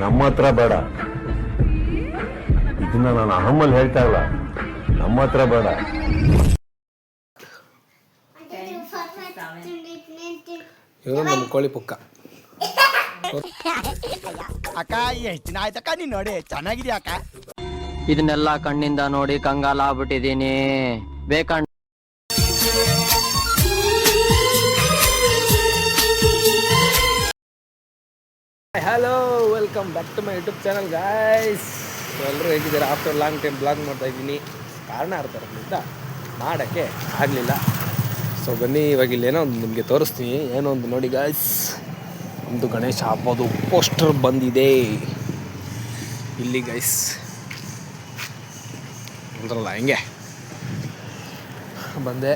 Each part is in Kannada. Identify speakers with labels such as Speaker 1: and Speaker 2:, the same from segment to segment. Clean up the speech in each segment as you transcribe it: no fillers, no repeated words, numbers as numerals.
Speaker 1: ನಮ್ಮ ಹತ್ರ ಬೇಡ. ಇದನ್ನ ನಾನು ಅಹಮ್ಮಲ್ಲಿ ಹೇಳ್ತಾ ಇಲ್ಲ, ನಮ್ಮ ಹತ್ರ ಬೇಡ.
Speaker 2: ಇವರು ನಮ್ಮ ಕೋಳಿ ಪುಕ್ಕ. ಅಕ್ಕ ಎಷ್ಟು ದಿನ ಆಯ್ತಕ್ಕ ನೀನ್ ನೋಡಿ, ಚೆನ್ನಾಗಿದ್ಯಾ ಅಕ್ಕ?
Speaker 3: ಇದನ್ನೆಲ್ಲ ಕಣ್ಣಿಂದ ನೋಡಿ ಕಂಗಾಲ ಆಗ್ಬಿಟ್ಟಿದೀನಿ. ಬೇಕಣ್ಣ.
Speaker 2: Hello, welcome back to my YouTube channel guys. ಎಲ್ಲರೂ ಹೇಗಿದ್ದಾರೆ? ಆಫ್ಟರ್ ಲಾಂಗ್ ಟೈಮ್ ಬ್ಲಾಗ್ ಮಾಡ್ತಾ ಇದ್ದೀನಿ. ಕಾರಣ ಇರ್ತಾರಲ್ಲಿಂದ ಮಾಡೋಕ್ಕೆ ಆಗಲಿಲ್ಲ. ಸೊ ಬನ್ನಿ, ಇವಾಗ ಇಲ್ಲೇನೋ ಒಂದು ನಿಮಗೆ ತೋರಿಸ್ತೀನಿ. ಏನೋ ಒಂದು ನೋಡಿ ಗಾಯ್ಸ್, ಒಂದು ಗಣೇಶ ಹಬ್ಬದು ಪೋಸ್ಟರ್ ಬಂದಿದೆ ಇಲ್ಲಿ ಗೈಸ್. ಅಂದ್ರಲ್ಲ ಹೆಂಗೆ ಬಂದೆ.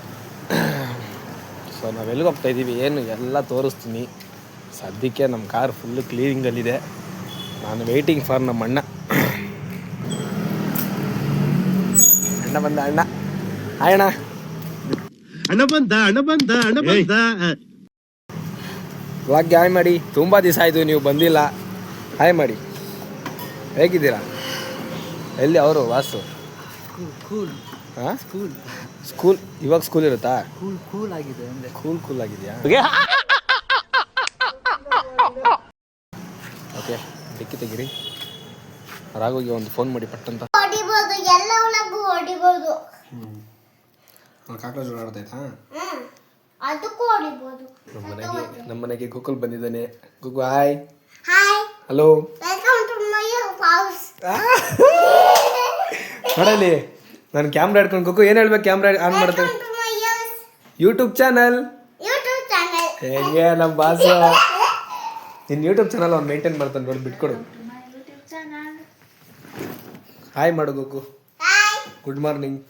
Speaker 2: ಸೊ ನಾವೆಲ್ಲಿಗೆ ಹೋಗ್ತಾಯಿದ್ದೀವಿ ಏನು ಎಲ್ಲ ತೋರಿಸ್ತೀನಿ. ಸದ್ಯಕ್ಕೆ ನಮ್ಮ ಕಾರ್ ಫುಲ್ಲು ಕ್ಲೀನಿಂಗಲ್ಲಿದೆ. ನಾನು ವೆಯ್ಟಿಂಗ್ ಫಾರ್ ನಮ್ಮ ಅಣ್ಣ ಬಂದ. ಹಾಯ್ ಅಣ್ಣ. ಬ್ಲಾಗ್ಗೆ ಹಾಯ್ ಮಾಡಿ. ತುಂಬ ದಿವಸ ಆಯಿತು ನೀವು ಬಂದಿಲ್ಲ. ಹಾಯ್ ಮಾಡಿ. ಹೇಗಿದ್ದೀರಾ? ಎಲ್ಲಿ ಅವರು ವಾಸು? ಹಾಂ, ಸ್ಕೂಲ್ ಇವಾಗ ಸ್ಕೂಲ್ ಇರುತ್ತಾ? ಕೂಲ್ ಆಗಿದೆ ಅಂದರೆ ಕೂಲ್ ಆಗಿದೆಯಾ? ಓಕೆ, ಡಿಕ್ಕಿ ತೆಗಿರಿ. ರಾಘವಿಗೆ ಒಂದು ಫೋನ್ ಮಾಡಿ ಪಟ್ಟಂತ. ಕಾಕ್ರೋಚ್ ಓಡಾಡ್ತೈತಾ? ನಮ್ಮ ಮನೆಗೆ ಗೂಗಲ್ ಬಂದಿದ್ದಾನೆ. Google hi. ಹಲೋ. ನೋಡಲಿ, ನಾನು ಕ್ಯಾಮ್ರಾ ಹಿಡ್ಕೊಂಡು ಗೂಗು ಏನು ಹೇಳ್ಬೇಕು? ಕ್ಯಾಮ್ರಾ ಆನ್ ಮಾಡ್ತೇನೆ. ಯೂಟ್ಯೂಬ್ ಚಾನಲ್ ಹೇಗೆ ನಮ್ಮ ಬಾಸು. ನಿನ್ನ ಯೂಟ್ಯೂಬ್ ಚಾನಲ್ ಅವ್ನು ಮೇಂಟೈನ್ ಮಾಡ್ತಾನೆ ನೋಡಿ, ಬಿಟ್ಕೊಡು. ಹಾಯ್ ಮಾಡು ಗೂಗು. Good morning,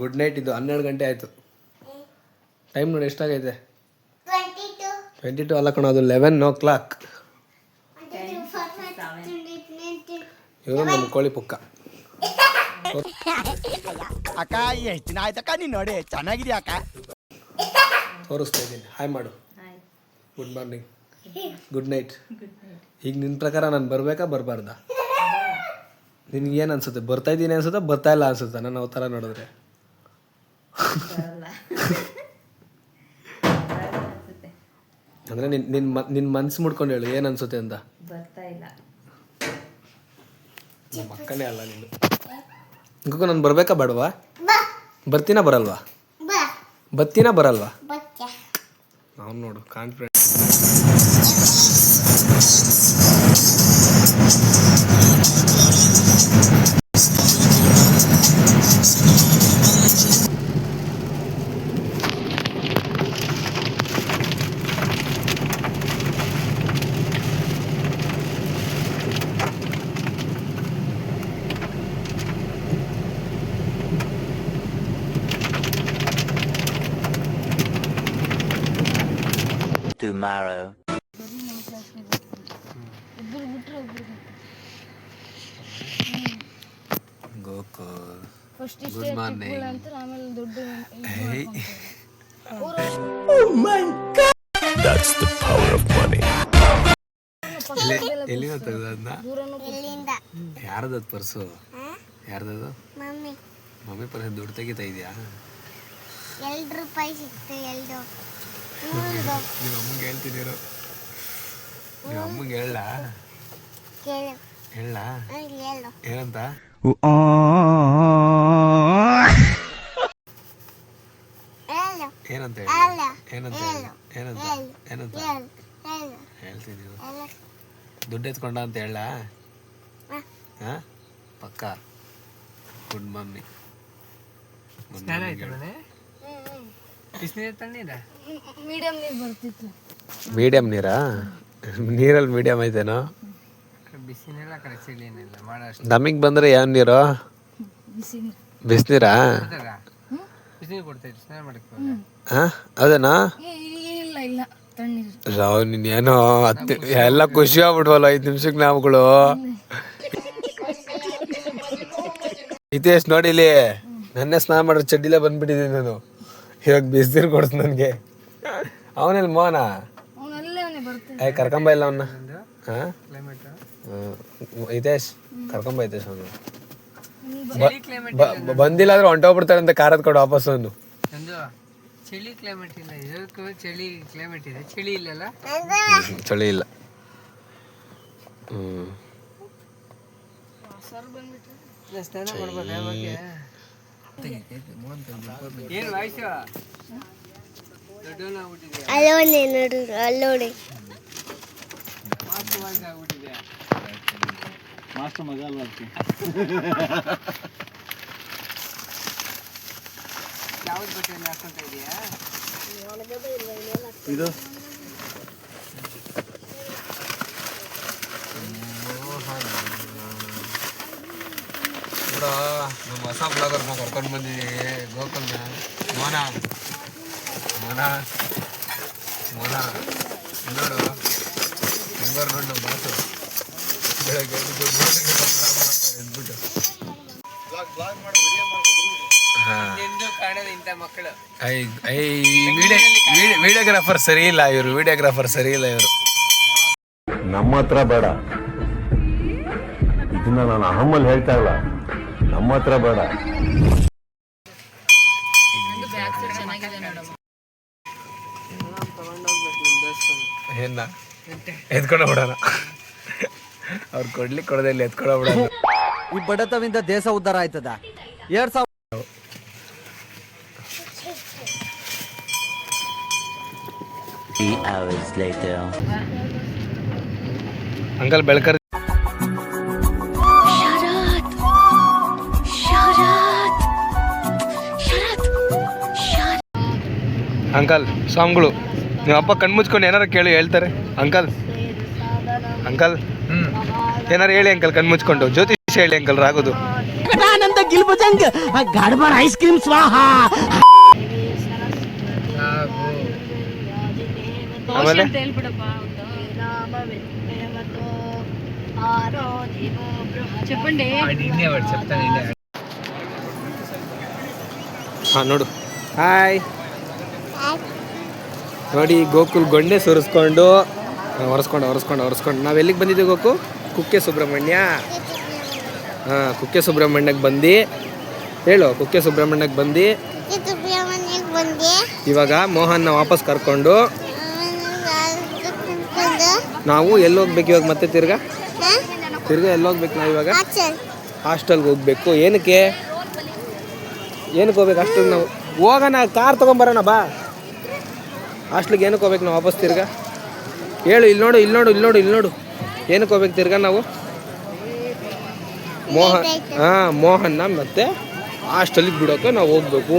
Speaker 2: good night. ಇದು 12 ಗಂಟೆ ಆಯಿತು. ಟೈಮ್ ನೋಡಿ ಎಷ್ಟಾಗೈತೆ? 22 ಅಲ್ಲ ಕಣೋ, ಅದು 11 o'clock. ಇವರು ನಮ್ಮ ಕೋಳಿ ಪುಕ್ಕ. ಅಕ್ಕ ಎಷ್ಟು ದಿನ ಆಯ್ತಕ್ಕ ನೀನು ನೋಡಿ, ಚೆನ್ನಾಗಿದ್ಯಾ ಅಕ್ಕ? ತೋರಿಸ್ತಾ ಇದ್ದೀನಿ. ಹಾಯ್ ಮಾಡು. Good morning, good night. ಈಗ ನಿನ್ನ ಪ್ರಕಾರ ನಾನು ಬರಬೇಕಾ ಬರಬಾರ್ದಾ? ನಿನ್ಗೇನು ಅನ್ಸುತ್ತೆ? ಬರ್ತಾ ಇದ್ದೀನಿ ಅನ್ಸುತ್ತಾ ಬರ್ತಾ ಇಲ್ಲ ಅನ್ಸುತ್ತಾ ನಾನು ಅವ ಥರ ನೋಡಿದ್ರೆ? ಅಂದರೆ ನಿನ್ನ ಮನ್ಸು ಮುಡ್ಕೊಂಡು ಹೇಳು, ಏನು ಅನ್ಸುತ್ತೆ ಅಂತ. ನಮ್ಮ ಅಕ್ಕನೇ ಅಲ್ಲ ನೀನು. ಇಂಕೂ ನಾನು ಬರಬೇಕಾ ಬೇಡವಾ? ಬರ್ತೀನಾ ಬರಲ್ವಾ? ಬರ್ತೀನಾ ಬರಲ್ವಾ? ನಾವು ನೋಡು ಕಾನ್ಫಿಡೆಂಟ್.
Speaker 3: Tomorrow.
Speaker 2: Good morning. ಎಲ್ಲಿಂದ ತೆಗೆದನ್ನ? ಯಾರದದು ಪರ್ಸು? ಯಾರ್ದದು? ಮಮ್ಮಿ ಪರ್ಸ್ ದುಡ್ಡು ತೆಗಿತಾ ಇದೆಯಾ? ನಿಮ್ಮ ಅಮ್ಮಗೆ ಹೇಳ್ತೀನಿ. ನಿಮ್ಮ ಅಮ್ಮಗೆ ಹೇಳ ಏನಂತ? ಏನಂತ ಹೇಳ್ತೀನಿ. ದುಡ್ಡು ಎತ್ಕೊಂಡ ಅಂತ ಹೇಳ? ಹಾಂ, ಪಕ್ಕ. Good morning. ಮೀಡಿಯಂ ನೀರಾ? ನೀರಲ್ಲಿ ಮೀಡಿಯಂ ಐತೇನೋ? ನಮಗೆ ಬಂದರೆ ಯಾವ ನೀರು? ಬಿಸಿನೀರಾ? ಹಾಂ, ಅದೇನಾ? ರಾವ್, ನೀನೇನೋ ಎಲ್ಲ ಖುಷಿ ಆಗ್ಬಿಡ್ವಲ್ಲ 5 ನಿಮಿಷಕ್ಕೆ ನಾವುಗಳು. ಹಿತೇಶ್ ನೋಡಿಲಿ, ನನ್ನೇ ಸ್ನಾನ ಮಾಡಿದ್ರೆ ಚಡ್ಡಿಲೇ ಬಂದ್ಬಿಟ್ಟಿದ್ದೀನಿ ನಾನು. ಇವಾಗ ಬಿಸಿನೀರು ಕೊಡ್ತು ನನಗೆ. ಅವನಲ್ಲಿ ಮೋನ ಕರ್ಕೊಂಬ ಇಲ್ಲ ಅವನ್ನ. ಹಾಂ
Speaker 4: ಕ್ಲೈಮೇಟ್
Speaker 2: ಹಿತೇಶ್ ಕರ್ಕೊಂಬ ಹಿತೇಶ್ ಅವನು ಬಂದಿಲ್ಲ ಅಂದ್ರೆ ಹೊಂಟೋಗ್ಬಿಡ್ತಾರೆ ಅಂತ ಕಾರ್ ಹತ್ಕೊಂಡು ವಾಪಸ್ ಅವನು.
Speaker 4: ನಂದು ಚಳಿ ಕ್ಲೈಮೇಟ್ ಇಲ್ಲ, ಇದಕ್ಕೂ ಚಳಿ ಕ್ಲೈಮೇಟ್ ಇದೆ. ಚಳಿ ಇಲ್ಲಲ್ಲ,
Speaker 2: ಚಳಿ ಇಲ್ಲ.
Speaker 4: ಸ್ನಾನ ಮಾಡ್ಬೋದು ಯಾವಾಗ? ಏನು ವಾಯ್ಸು ದೊಡ್ಡವನಾಗ್ಬಿಟ್ಟಿದೆ, ಮಾಸ್ಟರ್ ವಾಯ್ಸ್ ಆಗ್ಬಿಟ್ಟಿದೆ.
Speaker 1: ಮಾಸ್ಟರ್ ಮಗ ಅಲ್ವಾ
Speaker 4: ಯಾವ್ದು ಬಟ್ಟೆಯನ್ನು ಹಾಕೊಂತ ಇದೆಯಾ?
Speaker 1: ಇದು
Speaker 2: ನೋಡ ನಮ್ಮ ಹೊಸ ಬ್ಲಾಗರ್ನ ಕರ್ಕೊಂಡು ಬಂದಿದ್ದೀವಿ ಗೋಕುಲ್ನ. ಮೋನ ಮೋನ ಮೋನ ನೋಡು ಹೆಂಗಾರು ನೋಡಿ ನಮ್ಮ ಮಾತು ಬೆಳಗ್ಗೆ ಎದ್ಬಿಟ್ಟು
Speaker 4: ಎಂದು ಕಾಣದ ಇಂಥ ಮಕ್ಕಳು.
Speaker 2: ವಿಡಿಯೋಗ್ರಾಫರ್ ಸರಿ ಇಲ್ಲ ಇವರು, ವಿಡಿಯೋಗ್ರಾಫರ್ ಸರಿ ಇಲ್ಲ ಇವರು.
Speaker 1: ನಮ್ಮ ಹತ್ರ ಬೇಡ, ಇದನ್ನ ನಾನು ಅಹಮ್ಮಲ್ಲಿ ಹೇಳ್ತಾ ಇಲ್ಲ, ನಮ್ಮ ಹತ್ರ ಬೇಡ.
Speaker 2: ಏನ ಎತ್ಕೊಂಡು ಬಿಡೋಣ, ಅವ್ರು ಕೊಡ್ಲಿಕ್ಕೆ ಕೊಡದೆ ಇಲ್ಲಿ ಎತ್ಕೊಂಡು ಬಿಡೋಣ.
Speaker 5: ಈ ಬಡತವಿಂದ ದೇಶ ಉದ್ಧಾರ ಆಯ್ತದ. 2000
Speaker 2: ಅಂಕಲ್ ಬೆಳ್ಕರ್ ಅಂಕಲ್ ಸ್ವಾಮಿಗಳು, ನೀವು ಅಪ್ಪ ಕಣ್ಮುಚ್ಕೊಂಡು ಏನಾರು ಕೇಳಿ ಹೇಳ್ತಾರೆ. ಅಂಕಲ್ ಅಂಕಲ್ ಏನಾರು ಹೇಳಿ ಅಂಕಲ್, ಕಣ್ಮುಚ್ಕೊಂಡು ಜ್ಯೋತಿಷ್ ಹೇಳಿ ಅಂಕಲ್ ರಾಗೋದು.
Speaker 5: ಐಸ್ ಕ್ರೀಮ್ ಸ್ವಾಹ.
Speaker 2: ಆಮೇಲೆ
Speaker 6: చెప్పండి.
Speaker 2: ಹಾಂ ನೋಡು, ಹಾಯ್ ನೋಡಿ ಗೋಕುಲ್ ಗೊಂಡೆ ಸುರಿಸ್ಕೊಂಡು ಒರೆಸ್ಕೊಂಡು ನಾವು ಎಲ್ಲಿಗೆ ಬಂದಿದ್ದೀವಿ ಗೋಕು? ಕುಕ್ಕೆ ಸುಬ್ರಹ್ಮಣ್ಯ. ಹಾಂ, ಕುಕ್ಕೆ ಸುಬ್ರಹ್ಮಣ್ಯಕ್ಕೆ ಬಂದು ಹೇಳು, ಕುಕ್ಕೆ ಸುಬ್ರಹ್ಮಣ್ಯಕ್ಕೆ ಬಂದು ಇವಾಗ ಮೋಹನ್ನ ವಾಪಸ್ ಕರ್ಕೊಂಡು ನಾವು ಎಲ್ಲಿ ಹೋಗ್ಬೇಕು ಇವಾಗ? ಮತ್ತೆ ತಿರ್ಗಾ ಎಲ್ಲಿ ಹೋಗ್ಬೇಕು ನಾವು ಇವಾಗ? ಹಾಸ್ಟೆಲ್ಗೆ ಹೋಗ್ಬೇಕು. ಏನಕ್ಕೆ ಹೋಗ್ಬೇಕು ಹಾಸ್ಟೆಲ್ಗೆ? ನಾವು ಹೋಗೋಣ, ಕಾರ್ ತೊಗೊಂಬರೋಣ ಬಾ. ಹಾಸ್ಟ್ಲಿಗೆ ಏನಕ್ಕೆ ಹೋಗ್ಬೇಕು ನಾವು ವಾಪಸ್ ತಿರ್ಗಾ? ಹೇಳು, ಇಲ್ಲಿ ನೋಡು ಏನಕ್ಕೆ ಹೋಗ್ಬೇಕು ತಿರ್ಗಾ ನಾವು? ಮೋಹನ್ನ ಮತ್ತೆ ಹಾಸ್ಟೆಲಿಗೆ ಬಿಡೋಕೆ ನಾವು ಹೋಗ್ಬೇಕು.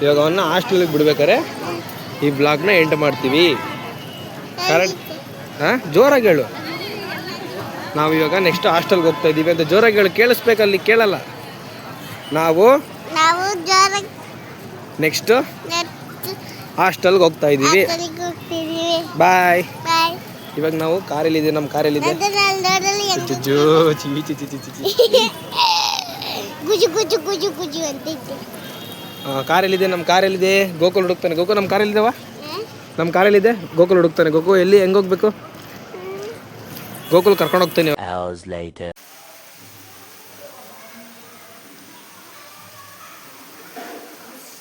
Speaker 2: ಇವಾಗ ಅವನ್ನ ಹಾಸ್ಟೆಲಿಗೆ ಬಿಡ್ಬೇಕಾರೆ ಈ ಬ್ಲಾಗ್ನ ಎಂಡ್ ಮಾಡ್ತೀವಿ. ಕರೆಕ್ಟ್? ಹಾಂ, ಜೋರಾಗಿ ಹೇಳು. ನಾವು ಇವಾಗ ನೆಕ್ಸ್ಟ್ ಹಾಸ್ಟೆಲ್ಗೆ ಹೋಗ್ತಾ ಇದ್ದೀವಿ ಅಂತ ಜೋರಾಗಿ ಹೇಳು, ಕೇಳಿಸ್ಬೇಕಲ್ಲಿ, ಕೇಳಲ್ಲ. ನಾವು ನೆಕ್ಸ್ಟ್ ಹಾಸ್ಟೆಲ್ಗೆ ಹೋಗ್ತಾ ಇದ್ದೀವಿ. ಬಾಯ್. ಇವಾಗ ನಾವು ಕಾರಲ್ಲಿದೆ, ನಮ್ಮ ಕಾರಲ್ಲಿದೆ. ಕಾರಲ್ಲಿದೆ, ನಮ್ಮ ಕಾರಲ್ಲಿದೆ. ಗೋಕುಲ್ ಹುಡುಕ್ತಾನೆ. ಗೋಕು ನಮ್ಮ ಕಾರಲ್ಲಿದ್ದಾವ? ನಮ್ಮ ಕಾರಲ್ಲಿದೆ. ಗೋಕುಲ್ ಹುಡುಕ್ತಾನೆ. ಗೋಕು ಎಲ್ಲಿ, ಹೆಂಗೆ ಹೋಗ್ಬೇಕು? ಗೋಕುಲ್ ಕರ್ಕೊಂಡು ಹೋಗ್ತಾನೆ.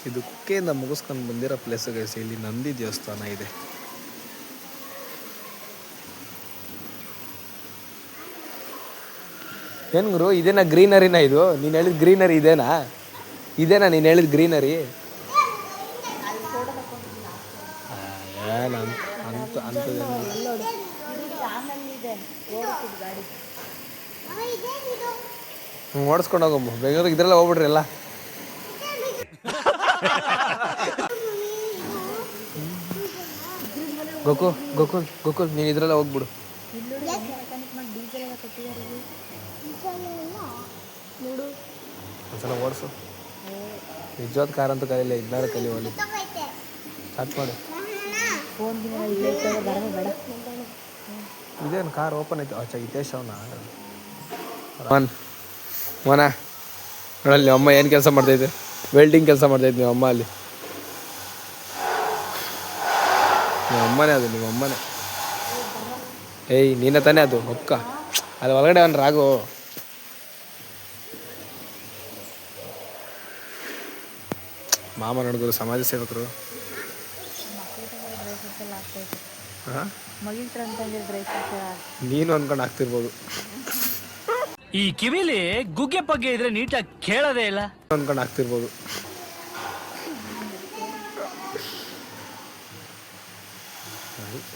Speaker 2: ಇದು ಕುಕ್ಕೆಯಿಂದ ಮುಗಿಸ್ಕೊಂಡು ಬಂದಿರೋ ಪ್ಲೇಸ್ ಗೈಸ್. ಇಲ್ಲಿ ನಂದಿ ದೇವಸ್ಥಾನ ಇದೆ. ಏನು ಗುರು, ಇದೇನಾ ಗ್ರೀನರಿನಾ? ಇದು ನೀನು ಹೇಳಿದ ಗ್ರೀನರಿ ಇದೇನಾ ನೀನು ಹೇಳಿದ ಗ್ರೀನರಿ? ಓಡಿಸ್ಕೊಂಡು ಹೋಗಮ್ಮ ಬೆಂಗಳೂರಿಗೆ. ಇದ್ರೆಲ್ಲ ಹೋಗ್ಬಿಡ್ರಿ ಎಲ್ಲ. ಗೋಕುಲ್ ನೀನು ಇದ್ರೆಲ್ಲ ಹೋಗ್ಬಿಡು. ಒಂದ್ಸಲ ಓಡಿಸು. ನಿಜವಾದ ಕಾರ್ ಅಂತೂ ಕಲಿಲ್ಲ, ಇದ್ದಾರ ಕಲಿಯುವಲ್ಲಿ. ಸ್ಟಾರ್ಟ್ ಮಾಡು. ಇದೇನು ಕಾರ್ ಓಪನ್ ಆಯ್ತು? ಆಚೆ ಹಿತೇಶ್ ಅವನ ಮೋನ ನೋಡಲ್ಲಿ ನಿಮ್ಮ ಅಮ್ಮ ಏನು ಕೆಲಸ ಮಾಡ್ತಾಯಿದ್ದೆ? ವೆಲ್ಡಿಂಗ್ ಕೆಲಸ ಮಾಡ್ತಾಯಿದ್ದು ನಿಮ್ಮ ಅಮ್ಮ ಅಲ್ಲಿ. ನಿಮ್ಮ ಅಮ್ಮನೇ ಅದು, ನಿಮ್ಮ ಅಮ್ಮನೇ. ಏಯ್ ನೀನ ತಾನೇ ಅದು ಒಪ್ಕ, ಅದು ಒಳಗಡೆ ಅವನು ರಾಗು. ಮಾಮ ನೋಡಿದ್ರು ಸಮಾಜ ಸೇವಕರು. ಹಾಂ ನೀನು ಅಂದ್ಕೊಂಡು ಆಗ್ತಿರ್ಬೋದು.
Speaker 7: ಈ ಕಿವಿಲಿ ಗುಗ್ಗೆ ಪಗ್ಗೆ ಇದ್ರೆ ನೀಟಾಗಿ ಕೇಳೋದೇ ಇಲ್ಲ
Speaker 2: ಅಂದ್ಕೊಂಡು ಆಗ್ತಿರ್ಬೋದು.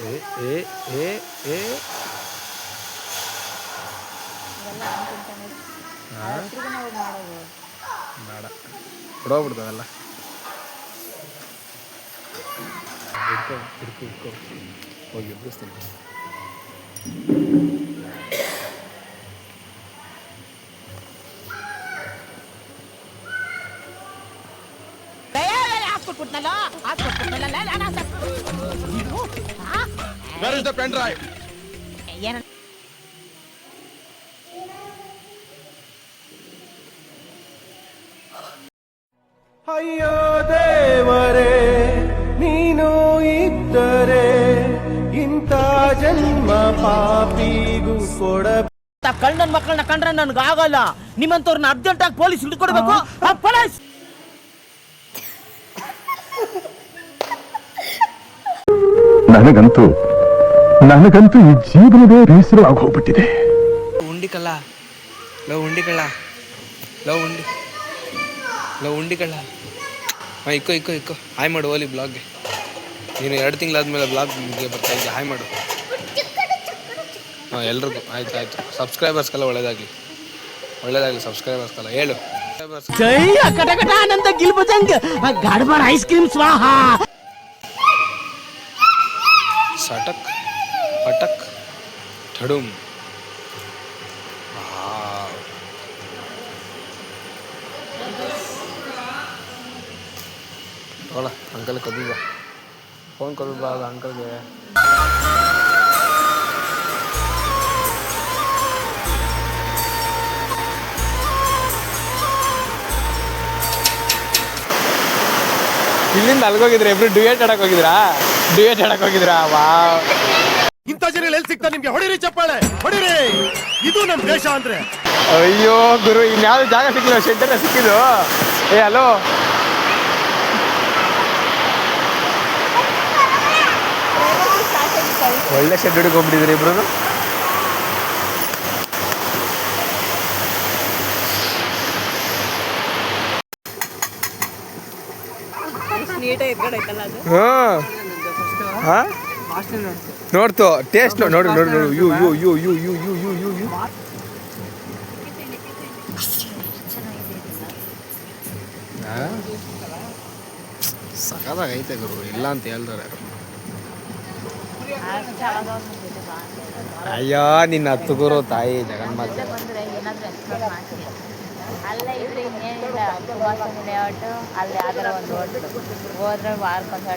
Speaker 2: ಏ ಏ ಏ ಏ ಬೇಡ ಕೊಡೋಗ್ಬಿಡ್ತದಲ್ಲ. ಇಟ್ಕೊ ಹೋಗಿ ಎಬ್ಬಿಸ್ತೀನಿ.
Speaker 1: Where is the pen drive?
Speaker 8: ಅಯ್ಯೋ ದೇವರೇ ನೀನು ಇದ್ದರೆ ಇಂಥ ಜನ್ಮ ಪಾಪಿಗೂ ಕೊಡ
Speaker 9: ಕಳ್ಳನ ಮಕ್ಕಳನ್ನ ಕಂಡ್ರೆ ನನ್ಗೆ ಆಗಲ್ಲ. ನಿಮ್ಮಂತವ್ರನ್ನ ಅರ್ಜೆಂಟ್ ಆಗಿ ಪೊಲೀಸ್ ಹಿಡ್ಕೊಡ್ಬೇಕು. ಪೊಲೀಸ್
Speaker 1: ನನಗಂತೂ ಈ ಜೀವನವೇ ಬೇಸರ ಆಗೋಗ್ಬಿಟ್ಟಿದೆ.
Speaker 2: ಉಂಡಿ ಕಳ್ಳ, ಲವ್ ಉಂಡಿ ಕಳ್ಳ, ಲವ್ ಉಂಡಿ, ಲವ್ ಉಂಡಿ ಕಳ್ಳ. ಹಾಂ ಇಕ್ಕೋ ಹಾಯ್ ಮಾಡು ಓಲಿ ಬ್ಲಾಗ್ಗೆ. ನೀನು 2 ತಿಂಗಳಾದ್ಮೇಲೆ ಬ್ಲಾಗ್ಗೆ ಬರ್ತಾ ಇದ್ದೆ. ಹಾಯ್ ಮಾಡು. ಹಾಂ ಎಲ್ರಿಗೂ ಆಯ್ತು. ಸಬ್ಸ್ಕ್ರೈಬರ್ಸ್ಗೆಲ್ಲ ಒಳ್ಳೇದಾಗಲಿ ಸಬ್ಸ್ಕ್ರೈಬರ್ಸ್ಗೆಲ್ಲ ಹೇಳು.
Speaker 9: ಜೈ ಅಕಟಕಟ ಆನಂದ ಗಿಲ್ಬಜಂಗ್ ಗಡ್ಬಡ್ ಐಸ್ ಕ್ರೀಮ್ ಸ್ವಾಹ.
Speaker 2: ಸಟಕ್ ಪಟಕ್ ಠಡುಮ್. ಹೋಳ ಅಂಕಲ್ ಕದ್ಬಿಡ, ಫೋನ್ ಕೊಡ್ಬಿಡ ಅದು ಅಂಕಲ್ಗೆ. ಇಲ್ಲಿಂದ ಅಲ್ಗೋಗಿದ್ರೆ ಇಬ್ರು ಡ್ಯೂಯೇಟ್ ಆಡಕ್ ಹೋಗಿದ್ರಾ? ವಾ,
Speaker 8: ಇಂಥ ಜನ ಎಲ್ಲಿ ಸಿಗ್ತಾ ನಿಮ್ಗೆ? ಹೊಡಿರಿ ಚಪ್ಪಾಳೆ ಹೊಡಿರಿ, ಇದು ನಮ್ ದೇಶ ಅಂದ್ರೆ.
Speaker 2: ಅಯ್ಯೋ ಗುರು, ಇನ್ಯಾವ್ದು ಜಾಗ ಸಿಕ್ಕಿಲ್ಲ, ಶೆಡ್ಡರ ಸಿಕ್ಕಿದ್ದು. ಏ ಹಲೋ, ಒಳ್ಳೆ ಶೆಡ್ ಹಿಡ್ಕೊಂಡ್ಬಿಟ್ಟಿದ್ರಿ ಇಬ್ರು. ಹಾಂ ನೋಡ್ತು ಟೇಸ್ಟ್ ನೋಡು. ಯು ಸಖತ್ತಾಗೈತೆ ಗುರು, ಇಲ್ಲ ಅಂತ ಹೇಳ್ತಾರೆ. ಅಯ್ಯೋ ನಿನ್ನ ಹತ್ತು ಗುರು ತಾಯಿ ಜಗನ್ಮಾತೆ.
Speaker 6: ಅಲ್ಲೇ ಇದ್ರೆ ಇನ್ನೇನಿಲ್ಲ, ಕುಮಾರಸ್ವಾಮಿ ಲೇಔಟ್ ಅಲ್ಲಿ ಯಾವ್ದಾರ ಒಂದು ಹೋದ್ರೆ ವಾರಕ್ಕೊಂದ್ಸಲ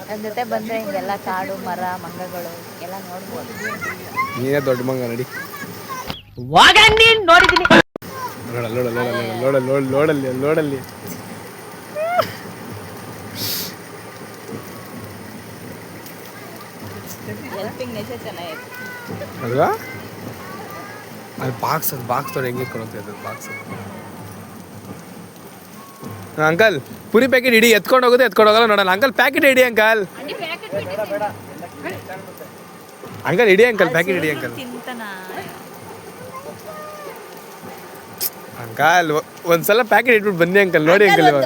Speaker 6: ನನ್ನ ಜೊತೆ ಬಂದರೆ ಹಿಂಗೆಲ್ಲ ಕಾಡು ಮರ ಮಂಗಗಳು ಎಲ್ಲ ನೋಡ್ಬೋದು.
Speaker 2: ನೀನೇ ದೊಡ್ಡ ಮಂಗ ನಡಿ.
Speaker 9: ನೋಡಿದ್ದೀನಿ
Speaker 2: ನೋಡಲ್ಲಿ
Speaker 6: ಹೆಲ್ಪಿಂಗ್ ನೇಚರ್ ಚೆನ್ನಾಗಿದೆ
Speaker 2: ಅಲ್ವಾ? ಅದು ಬಾಕ್ಸ್ ತೊಡೆ ಹೆಂಗೆ ಕೊಡುತ್ತೆ ಅದು ಬಾಕ್ಸ್. ಅಂಕಲ್ ಪುರಿ ಪ್ಯಾಕೆಟ್ ಇಡಿ, ಎತ್ಕೊಂಡು ಹೋಗಲ್ಲ ನೋಡಲ್ಲ. ಅಂಕಲ್ ಪ್ಯಾಕೆಟ್ ಇಡಿ ಅಂಕಲ್. ಇಡಿ ಅಂಕಲ್, ಪ್ಯಾಕೆಟ್ ಇಡಿ ಅಂಕಲ್. ಅಂಕಲ್ ಒಂದ್ಸಲ ಪ್ಯಾಕೆಟ್ ಇಟ್ಬಿಟ್ಟು ಬನ್ನಿ ಅಂಕಲ್, ನೋಡಿ ಅಂಕಲ್. ಇವಾಗ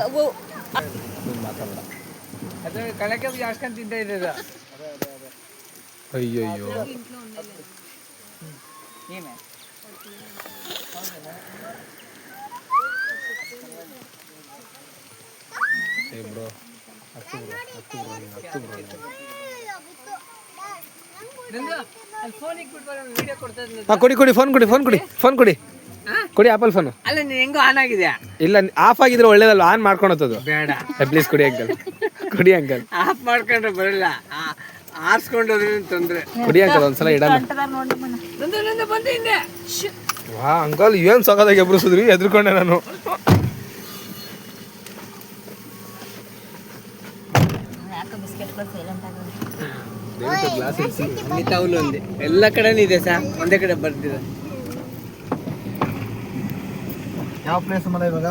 Speaker 2: ಅಯ್ಯಯ್ಯೋ ಬ್ರೋ, ಹತ್ತು ಕೊಡಿ ಫೋನ್ ಕೊಡಿ ಆಪಲ್ ಫೋನ್.
Speaker 4: ಅಲ್ಲ ಹೆಂಗೋ ಆನ್ ಆಗಿದೆ.
Speaker 2: ಇಲ್ಲ ಆಫ್ ಆಗಿದ್ರೆ ಒಳ್ಳೇದಲ್ಲ, ಆನ್ ಮಾಡ್ಕೊಳತ್ತದು. ಬೇಡ ಪ್ಲೀಸ್ ಕೊಡಿ ಅಂಕಲ್.
Speaker 4: ಆಫ್ ಮಾಡ್ಕೊಂಡ್ರೆ ಬರಲ್ಲ, ಆರ್ಸ್ಕೊಂಡ್ರೆ ತೊಂದ್ರೆ.
Speaker 2: ಕೊಡಿ ಅಂಕಲ್ ಒಂದ್ಸಲ ಇಡೋಣ.
Speaker 4: ಬಂದೆ ಹಿಂದೆ.
Speaker 2: ವಾ ಅಂಕಲ್ ಏನ್ ಸಗದಾಗಿ ಎಬ್ರಿಸಿದ್ರಿ, ಎದ್ರುಕೊಂಡೆ ನಾನು.
Speaker 6: ಬಿಸ್ಕೆಟ್ ಸೈಲೆಂಟ್ ಆಗಿ
Speaker 2: ಗ್ಲಾಸ್ ಇರಿಸಿ.
Speaker 4: ಟೌಲ್ ಒಂದೇ ಎಲ್ಲ ಕಡೆನೂ ಇದೆ ಸರ್, ಒಂದೇ ಕಡೆ ಬರ್ತಿದೆ.
Speaker 5: ಯಾವ ಪ್ಲೇಸ್ ಮನೆ ಇವಾಗ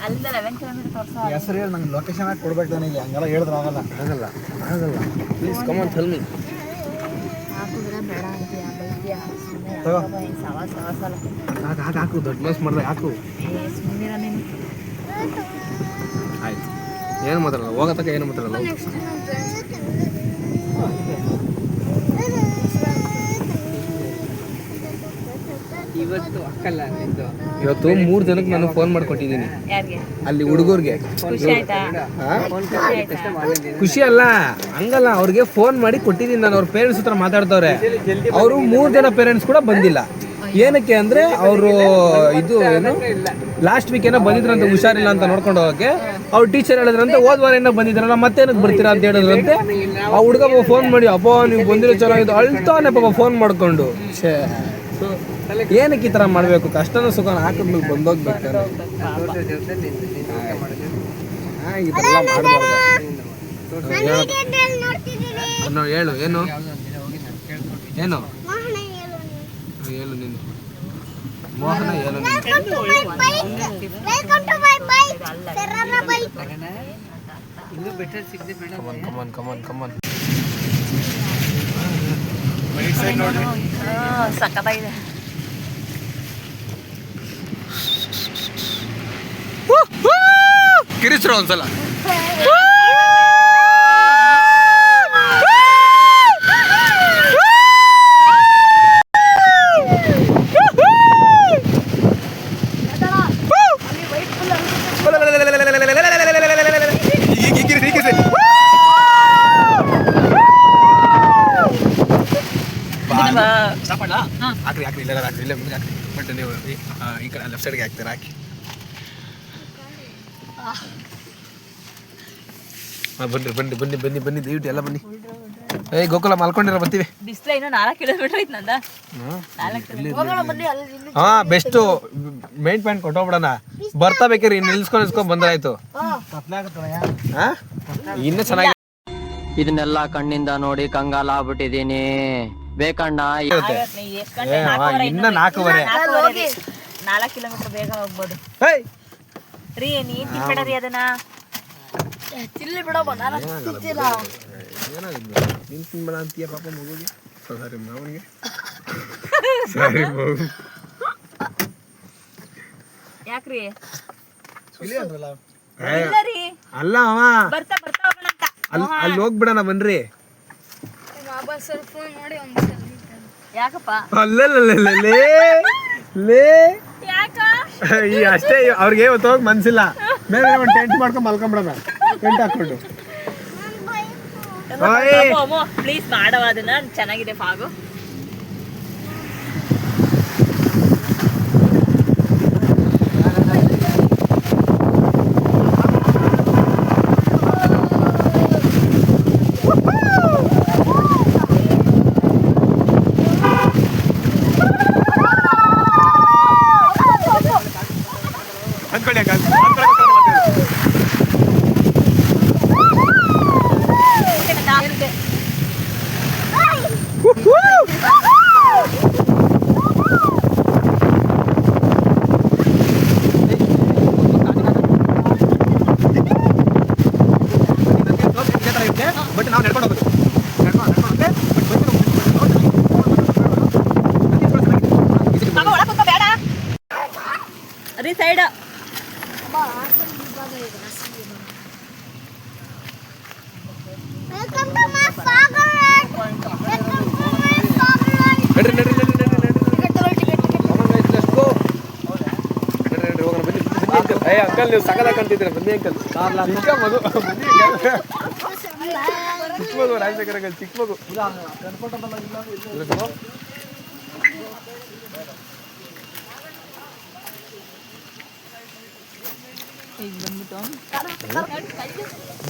Speaker 6: ಅಲ್ಲಿಂದ 11 ಕಿಲೋಮೀಟರ್ ತೋರ್ಸೋ
Speaker 5: ಹೆಸರು ಹೇಳಿ ನಂಗೆ ಲೊಕೇಶನ್ ಹಾಕಿ ಕೊಡ್ಬೇಕು ನನಗೆ, ಹಂಗೆಲ್ಲ ಹೇಳಿದ್ರೆ ಆಗಲ್ಲ.
Speaker 2: Please come on tell me.
Speaker 6: ಹಾಕುದ್ರೆ ಬೇಡ ಅಂತೀಯ, ಬೈತೀಯ,
Speaker 5: ತಗೋ.
Speaker 6: ಸವಾಸ
Speaker 2: ಹಾಕು ದೊಡ್ಡ ಮನಸ್ಸು ಮಾಡಿದಾಗ ಹಾಕು.
Speaker 6: ಸುಮ್ಮನಿರ ನೀನು.
Speaker 2: ಆಯ್ತು, ಏನು ಮಾತಾಡಲ್ಲ, ಹೋಗೋ ತನಕ ಏನು ಮಾತಾಡಲ್ಲ.
Speaker 4: ಇವತ್ತು ಅಕ್ಕಲ್ಲ ನಿಂದು.
Speaker 2: ಇವತ್ತು 3 ಜನಕ್ಕೆ ನಾನು ಫೋನ್ ಮಾಡಿಕೊಟ್ಟಿದ್ದೀನಿ,
Speaker 6: ಯಾರಿಗೆ
Speaker 2: ಅಲ್ಲಿ ಹುಡುಗರಿಗೆ.
Speaker 6: ಖುಷಿ ಆಯ್ತಾ?
Speaker 2: ಖುಷಿ ಅಲ್ಲ, ಹಂಗಲ್ಲ, ಅವ್ರಿಗೆ ಫೋನ್ ಮಾಡಿ ಕೊಟ್ಟಿದ್ದೀನಿ ನಾನು. ಅವ್ರ ಪೇರೆಂಟ್ಸ್ ಹತ್ರ ಮಾತಾಡ್ತವ್ರೆ. ಅವರು 3 ಜನ ಪೇರೆಂಟ್ಸ್ ಕೂಡ ಬಂದಿಲ್ಲ. ಏನಕ್ಕೆ ಅಂದರೆ ಅವರು ಇದು ಏನು ಲಾಸ್ಟ್ ವೀಕ್ ಏನೋ ಬಂದಿದ್ರಂತೆ, ಹುಷಾರಿಲ್ಲ ಅಂತ ನೋಡ್ಕೊಂಡು ಹೋಗೋಕ್ಕೆ. ಅವ್ರು ಟೀಚರ್ ಹೇಳಿದ್ರಂತೆ ಹೋದ ವಾರ ಏನೋ ಬಂದಿದ್ರಲ್ಲ, ಮತ್ತೇನಕ್ಕೆ ಬರ್ತೀರಾ ಅಂತ ಹೇಳಿದ್ರಂತೆ. ಆ ಹುಡುಗ ಫೋನ್ ಮಾಡಿ, ಅಪ್ಪ ನೀವು ಬಂದಿರೋ ಚೆನ್ನಾಗಿದ್ದು ಅಳ್ತಾನೆ ಪಾಪ ಫೋನ್ ಮಾಡ್ಕೊಂಡು. ಛೇ, ಏನಕ್ಕೆ ಈ ಥರ ಮಾಡಬೇಕು? ಕಷ್ಟನ ಸುಖನ ಹಾಕಿದ್ಮೇಲೆ ಬಂದೋಗ್ಬೇಕು. ಈ ಥರ ಎಲ್ಲ ಮಾಡಬಾರ್ದು. ಹೇಳು, ಏನು ಏನು ಹೇಳು ನೀನು, ಮೋಹನ ಹೇಳು ನೀನು.
Speaker 4: ಇನ್ನೂ ಬೆಟರ್ ಸಿಗದೆ ಬೇಡ.
Speaker 2: ಕಮನ್
Speaker 6: ಸಕ್ಕತ್ತಾಗಿದೆ.
Speaker 2: ಕಿರಿಸ್ರು ಒಂದ್ಸಲ. ಹಾಕ್ರಿ ಇಲ್ಲ ಮುಂದೆ ಹಾಕ್ರಿ. ಬಟ್ ನೀವು ಈ ಕಡೆ ಲೆಫ್ಟ್ ಸೈಡ್ಗೆ ಹಾಕ್ತೀರಾ? ಹಾಕಿ. ಬನ್ನಿ ದಯವಿಟ್ಟು ಎಲ್ಲ ಬನ್ನಿ. ಏಯ್ ಗೋಕುಲ ಮಲ್ಕೊಂಡಿರೋ, ಬರ್ತೀವಿ.
Speaker 6: ಬಿಸ್ಲ ಇನ್ನು 4 ಕಿಲೋಮೀಟರ್ ಐತ್ ನಂದ. 4 ಕಿಲೋಮೀಟರ್
Speaker 2: ಹಾ, ಬೆಸ್ಟು ಮೇನ್ ಪಾಯಿಂಟ್ ಕೊಟ್ಟೋಗ್ಬಿಡೋಣ. ಬರ್ತಾ ಬೇಕಾದ್ರೆ ಇನ್ನು ನಿಲ್ಸ್ಕೊಂಡು ಬಂದ್ರಾಯ್ತು. ಇನ್ನೂ ಚೆನ್ನಾಗಿ.
Speaker 3: ಇದನ್ನೆಲ್ಲ ಕಣ್ಣಿಂದ ನೋಡಿ ಕಂಗಾಲಾಗ್ಬಿಟ್ಟಿದೀನಿ. ಬೇಕಣ್ಣ.
Speaker 2: ಇನ್ನ 4:15.
Speaker 6: 4 ಕಿಲೋಮೀಟರ್ ಬೇಗ ಹೋಗ್ಬೋದು ರೀ. ನೀನ್ ತಿನ್ಬೇಡ್ರಿ ಅದನ್ನ. ತಿನ್ಲಿ ಬಿಡಮ್ಮ, ನಾನು ತಿಂತಿಲ್ಲ.
Speaker 2: ನೀನ್ ತಿನ್ಬೇಡ ಅಂತೀಯ ಪಾಪ ಮಗುಗೆ. ಸಾರಿ ಮಾವನಿಗೆ, ಸಾರಿ ಮಗು.
Speaker 6: ಯಾಕ್ರಿ?
Speaker 2: ಅಲ್ಲ ಅವ
Speaker 6: ಬರ್ತಾ ಬರ್ತಾ ಹೋಗೋಣ ಅಂತ.
Speaker 2: ಅಲ್ಲಿ ಹೋಗ್ಬಿಡಣ ಬನ್ರಿ.
Speaker 6: ಯಾಕಪ್ಪ?
Speaker 2: ಅಲ್ಲೇ ಈ ಅಷ್ಟೇ, ಅವ್ರಿಗೆ ಇವತ್ತು ಹೋಗಿ ಮನ್ಸಿಲ್ಲ. ಬೇರೆ ಒಂದು ಟೆಂಟ್ ಮಾಡ್ಕೊಂಡು ಮಲ್ಕೊಂಬಿಡೋಣ, ಟೆಂಟ್ ಹಾಕೊಂಡು.
Speaker 6: ಪ್ಲೀಸ್ ಮಾಡವ ಅದನ್ನ, ಚೆನ್ನಾಗಿದೆ ಫಾಗು.
Speaker 2: ಬಟ್ ನಾವು ನಡ್ಕೊಂಡು ಹೋಗೋದು.
Speaker 6: ಅದೇ ಸೈಡ್
Speaker 2: ಅಂಕಲ್ ನೀವು ಸಕಲ ಕಂತಿದ್ದೀರ. ಬನ್ನಿ ಅಂಕಲ್. ಚಿಕ್ಕ ಮಗು, ಚಿಕ್ಕ ಮಗು, ರಾಜಶೇಖರ್ ಅಂಕಲ್ ಚಿಕ್ಕ ಮಗು.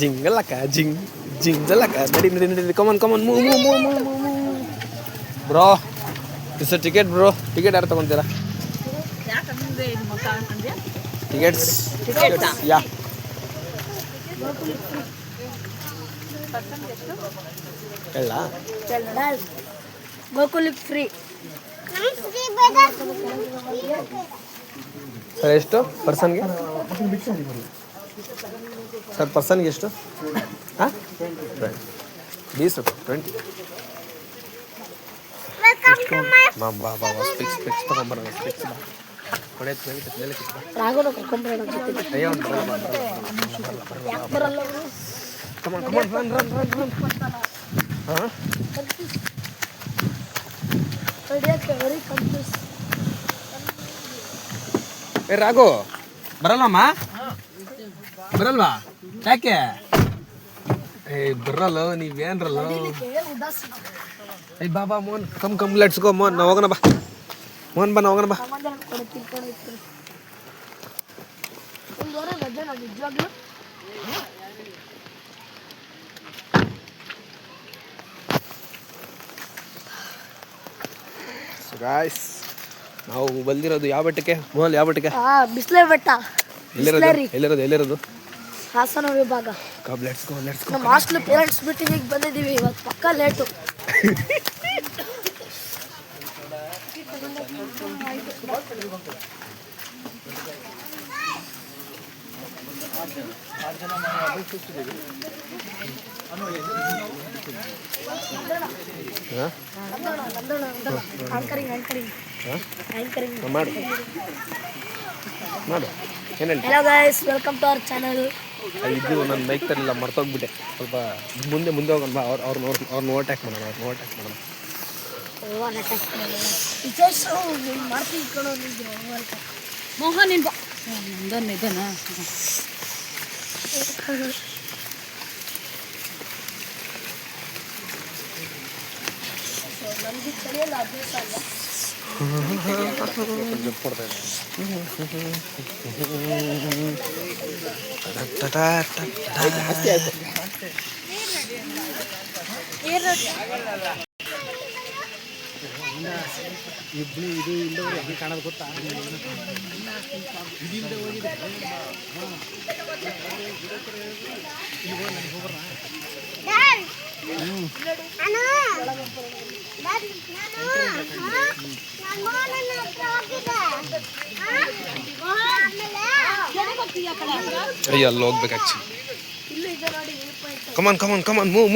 Speaker 2: ಜಿಂಗಲ್ಲಕ್ಕ, ಜಿಂಗಲ್ಲಕ್ಕ. ನಡಿ. Come on bro, it's ticket bro. Ticket ಯಾರು ತಗೊಂತೀರಾ? ಟಿಕೆಟ್ಸ್ ಯಾ. ಹೇಳ
Speaker 6: ಗೋಕುಲಿಕ್ ಫ್ರೀ.
Speaker 2: ಸರ್ ಎಷ್ಟು ಪರ್ಸನ್ಗೆ? ಸರ್ ಪರ್ಸನ್ಗೆ ಎಷ್ಟು? ಹಾಂ 20 ರೂಪಾಯಿ 20. ಬಾ ಬಾ ಬಾ ಸ್ಪಿಕ್ಸ್ ತಗೊಂಬರೋಣ. ಸ್ಪಿಕ್ಸ್ ಬಾ ಹೊಡೆಯಕ್ಕೆ ಮೇಲೆ
Speaker 6: ರಾಘವನ ಕರ್ಕೊಂಬರೋಣ ಜೊತೆಗೆ.
Speaker 2: ಅಯ್ಯೋ
Speaker 6: ಬರಲ್ಲ
Speaker 2: ಕಮಾನ್ ರನ್ ಹಾಂ
Speaker 6: ವೆರಿ ಕನ್ಫ್ಯೂಸ್.
Speaker 2: ಏ ರಾಘು ಬರಲ್ಲಮ್ಮ? ಬರಲ್ವಾ? ಯಾಕೆ? ಏ ಬರಲ್ಲ ನೀವೇನ್ರಲ್ಲ? ಏ ಬಾ Mohan come let's go Mohan. ನಾವು ಹೋಗೋಣ ಬಾ ಮೋಹನ್, ಬಾ ನಾವು ಹೋಗೋಣ ಬಾ.
Speaker 6: ಒಂದು ವಾರ ರಜೆ ನಾವು ನಿಜವಾಗ್ಲೂ.
Speaker 2: ಗಾಯ್ಸ್ ನಾವು ಬಂದಿರೋದು ಯಾವ ಬೆಟ್ಟಕ್ಕೆ ಮೋಹನ್? ಯಾವ ಬೆಟ್ಟಕ್ಕೆ?
Speaker 6: ಬಿಸ್ಲೇರ್ ಬೆಟ್ಟ.
Speaker 2: ಎಲ್ಲಿರೋದು?
Speaker 6: ಹಾಸನ ವಿಭಾಗ.
Speaker 2: ಲೆಟ್ಸ್ ಗೋ
Speaker 6: ನಮ್ಮ ಹಾಸ್ಟೆಲ್ ಪೇರೆಂಟ್ಸ್ ಮೀಟಿಂಗಿಗೆ ಬಂದಿದ್ದೀವಿ ಇವತ್ತು. ಪಕ್ಕ ಲೇಟು.
Speaker 2: ಮಾಡು ಏನು ಹೇಳಿ?
Speaker 6: Hello guys, welcome to our channel.
Speaker 2: ಇದು ನನ್ನ ಬೈಕ್ ತರಲಿಲ್ಲ, ಮರ್ತೋಗ್ಬಿಟ್ಟೆ. ಸ್ವಲ್ಪ ಮುಂದೆ ಹೋಗೋಣ ಬಾ. ಅವ್ರನ್ನ ಓವರ್ಟೇಕ್ ಮಾಡೋಣ.
Speaker 6: ಮೋಹನ್ ಇಲ್ವಾ? ನನಗೆ ಚಳಿಯಲ್ಲ ಅಭ್ಯಾಸ ಅಲ್ಲ.
Speaker 2: ಇದು ಇಲ್ಲವರು ಹೆಂಗೆ ಕಾಣೋದು ಗೊತ್ತಾ? ಅಯ್ಯ ಅಲ್ಲಿ ಹೋಗ್ಬೇಕು ಆಕ್ಚುಲಿ. ಕಮಾನ್ ಮೂವ್.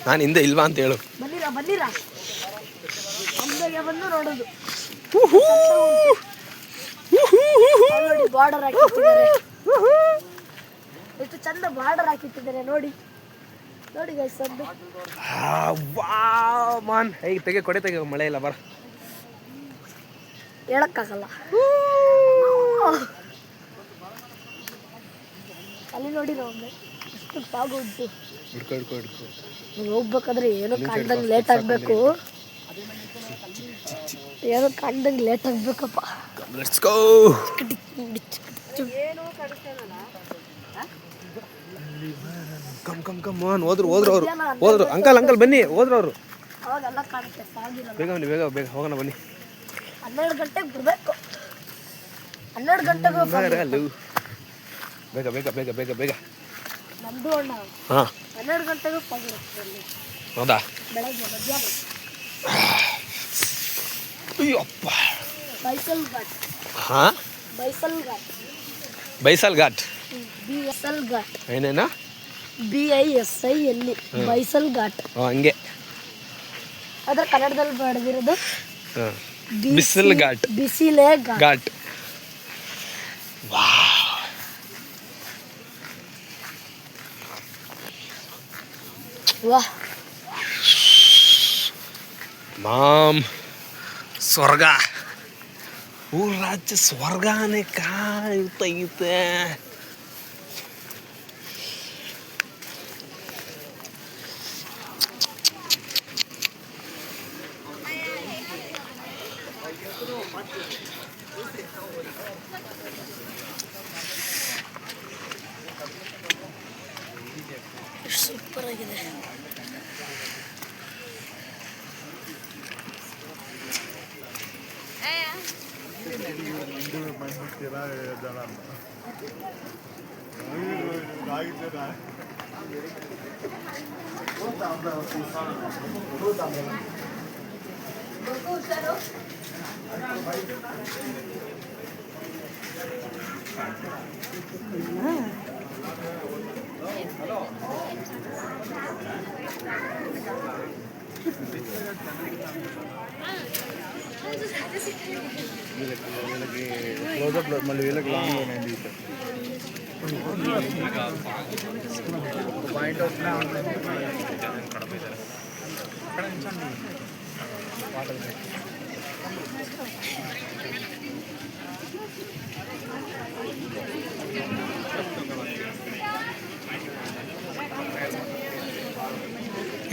Speaker 2: ನಾನು ಹಿಂದೆ ಇಲ್ವಾ ಅಂತ ಹೇಳು.
Speaker 6: ಬನ್ನಿರಾ ಬಂದು ನೋಡೋದು. ನೋಡಿ ಬಾರ್ಡರ್ ಹಾಕಿಟ್ಟಿದ್ದಾರೆ. ಎಷ್ಟು ಚಂದ ಬಾರ್ಡರ್ ಹಾಕಿಟ್ಟಿದ್ದಾರೆ ನೋಡಿ ಗೈಸ್. ಒಂದು
Speaker 2: ಮಾನ್ ಹೇಗೆ ತೆಗೆ ಮಳೆ ಇಲ್ಲ ಬರ.
Speaker 6: ಹೇಳಕ್ಕಾಗಲ್ಲ. ಅಲ್ಲಿ ನೋಡಿ ನಾವು ಎಷ್ಟು ಸಾಗು ಉಂಟು.
Speaker 2: ಹಿಡ್ಕೊ
Speaker 6: ನೀವು ಹೋಗ್ಬೇಕಾದ್ರೆ ಏನೋ ಕಾಣ್ದಂಗೆ ಲೇಟ್ ಆಗಬೇಕು. ಆಗ್ಬೇಕಪ್ಪ.
Speaker 2: Let's go. ಕಮ್ ಮೋಹನ್. ಹೋದ್ರು ಅಂಕಲ್ ಬನ್ನಿ. ಹೋದ್ರು ಅವರು.
Speaker 6: ಅವಾಗೆಲ್ಲ ಕಾಣುತ್ತೆ ಸಾಗಿರಲ್ಲ.
Speaker 2: ಬೇಗ ಹೋಗೋಣ ಬನ್ನಿ.
Speaker 6: 12 ಗಂಟೆಗೆ ಬರಬೇಕು. 12 ಗಂಟೆಗೆ
Speaker 2: ಬೇಗ
Speaker 6: ನಮ್ದು ಅಣ್ಣ. 12 ಗಂಟೆಗೆ ಹೋಗಿರುತ್ತೆ.
Speaker 2: ಹೌದಾ?
Speaker 6: ಬೆಳಗ್ಗೆ ಮಧ್ಯಾಹ್ನ.
Speaker 2: ಅಯ್ಯಪ್ಪ.
Speaker 6: ಬೈಸಲ್ ಘಾಟ್.
Speaker 2: ಬೈಸಲ್ ಘಾಟ್.
Speaker 6: BSL ಘಾಟ್.
Speaker 2: ಏನೇನಾ?
Speaker 6: BISIL. ಬೈಸಲ್ ಘಾಟ್.
Speaker 2: ಹಂಗೆ
Speaker 6: ಅದ್ರ ಕನ್ನಡದಲ್ಲಿ ಬರೆದಿರೋದು
Speaker 2: ಬಿಸಿಲ್ ಘಾಟ್.
Speaker 6: ಬಿಸಿಲೇ ಘಾಟ್. ವಾಹ್.
Speaker 2: ಮಾಮ್ ಸ್ವರ್ಗ. ಊರ ರಾಜ್ಯ ಸ್ವರ್ಗನೇ ಕಾಯ್ತೈತೆ.
Speaker 6: ಸೂಪರ್ ಆಗಿದೆ.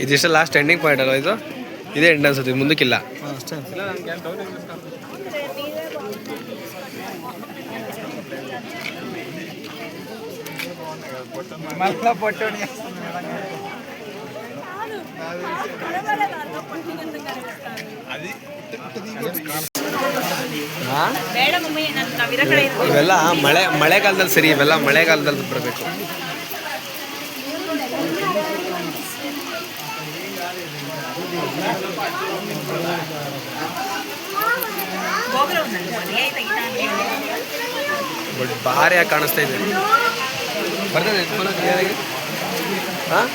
Speaker 2: ಇದಿಷ್ಟು ಲಾಸ್ಟ್ ಎಂಡಿಂಗ್ ಪಾಯಿಂಟ್ ಅಲ್ವಾ ಇದು? ಇದೇ ಎಂಡ್ ಅನ್ಸುತ್ತೆ, ಮುಂದಕ್ಕಿಲ್ಲ. ಇವೆಲ್ಲ ಮಳೆಗಾಲದಲ್ಲಿ ಸರಿ, ಇವೆಲ್ಲ ಮಳೆಗಾಲದಲ್ಲಿ ಬರಬೇಕು. ಬಟ್ ಭಾರಿಯಾಗಿ ಕಾಣಿಸ್ತಾ ಇದೆ. ಬರ್ತದೆ ಫೋನ ಕ್ಲಿಯರಾಗಿ? ಹಾಂ,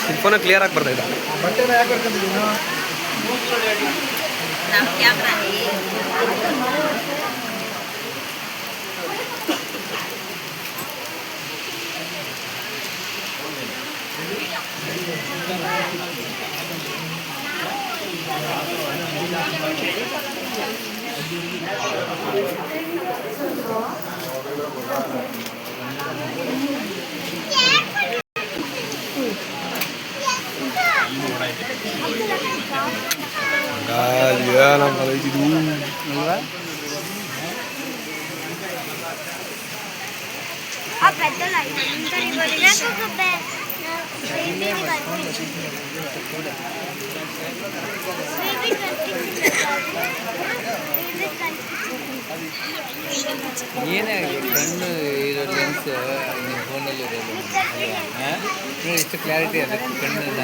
Speaker 2: ನಿಮ್ಮ ಫೋನ ಕ್ಲಿಯರಾಗಿ ಬರ್ತಾ ಇದೆ.
Speaker 4: ಏನೇ ಕಣ್ಣು ಇರೋ ಲೆನ್ಸ್ ನಿಮ್ಮ ಫೋನಲ್ಲಿ ಇರೋದು ನೋಡಿ, ಎಷ್ಟು ಕ್ಲಾರಿಟಿ ಅದಕ್ಕೆ ಕಣ್ಣೆಲ್ಲ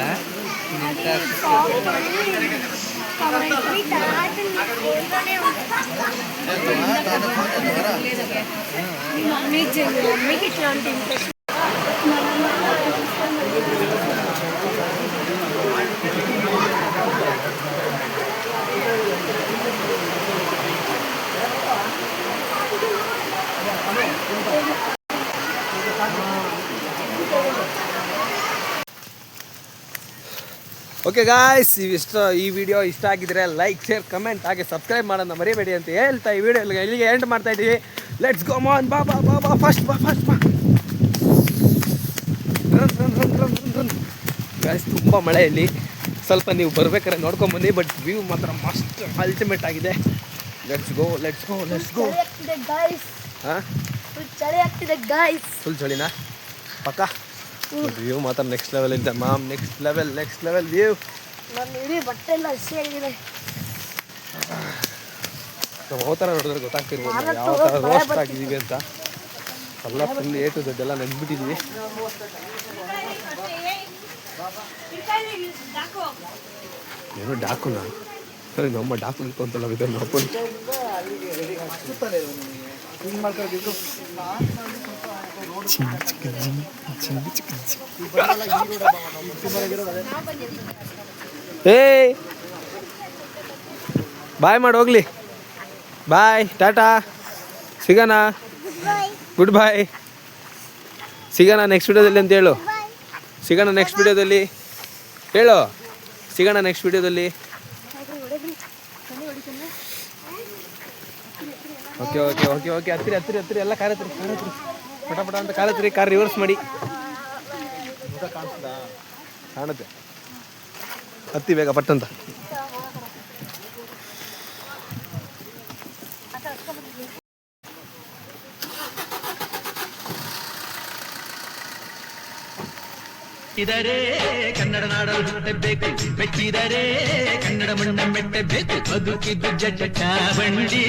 Speaker 2: ಓಕೆ ಗಾಯ್ಸ್, ಈ ವಿಡಿಯೋ ಇಷ್ಟ ಆಗಿದ್ರೆ ಲೈಕ್, ಶೇರ್, ಕಮೆಂಟ್ ಹಾಗೆ ಸಬ್ಸ್ಕ್ರೈಬ್ ಮಾಡೋಣ ಮರಿಬೇಡಿ ಅಂತ ಹೇಳ್ತಾ ಈ ವಿಡಿಯೋ ಇಲ್ಲಿಗೆ ಎಂಡ್ ಮಾಡ್ತಾ ಇದ್ದೀವಿ. ಲೆಟ್ಸ್ ಗೋ ಮಾನ್, ಬಾ ಬಾ ಬಾ ಬಾ, ಫಸ್ಟ್ ಬಾ ಗಾಯ್ಸ್. ತುಂಬ ಮಳೆ ಇಲ್ಲಿ, ಸ್ವಲ್ಪ ನೀವು ಬರ್ಬೇಕಾದ್ರೆ ನೋಡ್ಕೊಂಬನ್ನಿ. ಬಟ್ ವ್ಯೂ ಮಾತ್ರ ಮಸ್ಟ್ ಅಲ್ಟಿಮೇಟ್ ಆಗಿದೆ. Let's go. ಹಾಂ,
Speaker 6: ಚಳಿ ಆಗ್ತಿದೆ ಗಾಯ್ಸ್,
Speaker 2: ಫುಲ್ ಚಳಿನಾ? ಪಕ್ಕ ವ್ಯೂ ಮಾತ್ರ ನೆಕ್ಸ್ಟ್ ಲೆವೆಲ್ ಇದೆ ಮಾಮ್. Next level view.
Speaker 6: ನನ್ನ ಇಡೀ ಬಟ್ಟೆ ಎಲ್ಲ ಹಸಿ ಆಗಿದೆ.
Speaker 2: ನಾವು ಹೋಗ್ತಾರ ನೋಡಿದ್ರೆ ಗೊತ್ತಾಗ್ತಿರ್ಬೋದು ಯಾವ ಥರ ರೋಸ್ಟ್ ಆಗಿದ್ದೀವಿ ಅಂತ. ಎಲ್ಲ ಫುಲ್ A to Z ಎಲ್ಲ ನೆನ್ಬಿಟ್ಟಿದ್ದೀವಿ. ಏನೋ ಡಾಕು ನಾನು ಸರಿ, ನಮ್ಮ ಡಾಕು ನಿಂತಲ್ಲ ಇದೆ ನಮ್ಮ ಏಯ್ ಬಾಯ್ ಮಾಡಿ ಹೋಗ್ಲಿ. ಬಾಯ್, ಟಾಟಾ, ಸಿಗೋಣ, ಗುಡ್ ಬಾಯ್, ಸಿಗೋಣ ನೆಕ್ಸ್ಟ್ ವಿಡಿಯೋದಲ್ಲಿ ಅಂತ ಹೇಳು. ಸಿಗೋಣ ನೆಕ್ಸ್ಟ್ ವಿಡಿಯೋದಲ್ಲಿ ಹೇಳು. ಸಿಗೋಣ ನೆಕ್ಸ್ಟ್ ವಿಡಿಯೋದಲ್ಲಿ. ಓಕೆ ಹತ್ತಿರಿ ಎಲ್ಲ ಕಾರ್ ಹತ್ತಿರಿ ಪಟ ಅಂತ ಕಾರ್ ಹತ್ತಿರಿ. ಕಾರ್ ರಿವರ್ಸ್ ಮಾಡಿ. ಕಾಣುತ್ತೆ, ಹತ್ತಿ ಬೇಗ ಪಟ್ಟಂತ.
Speaker 7: ಇದರೇ ಕನ್ನಡ ನಾಡಲು ಹುಟ್ಟಬೇಕು, ಮೆಚ್ಚಿದರೆ ಕನ್ನಡ ಮಣ್ಣ ಮೆಟ್ಟಬೇಕು, ಬದುಕಿದ್ದು ಜಟ ಬಂಡಿ.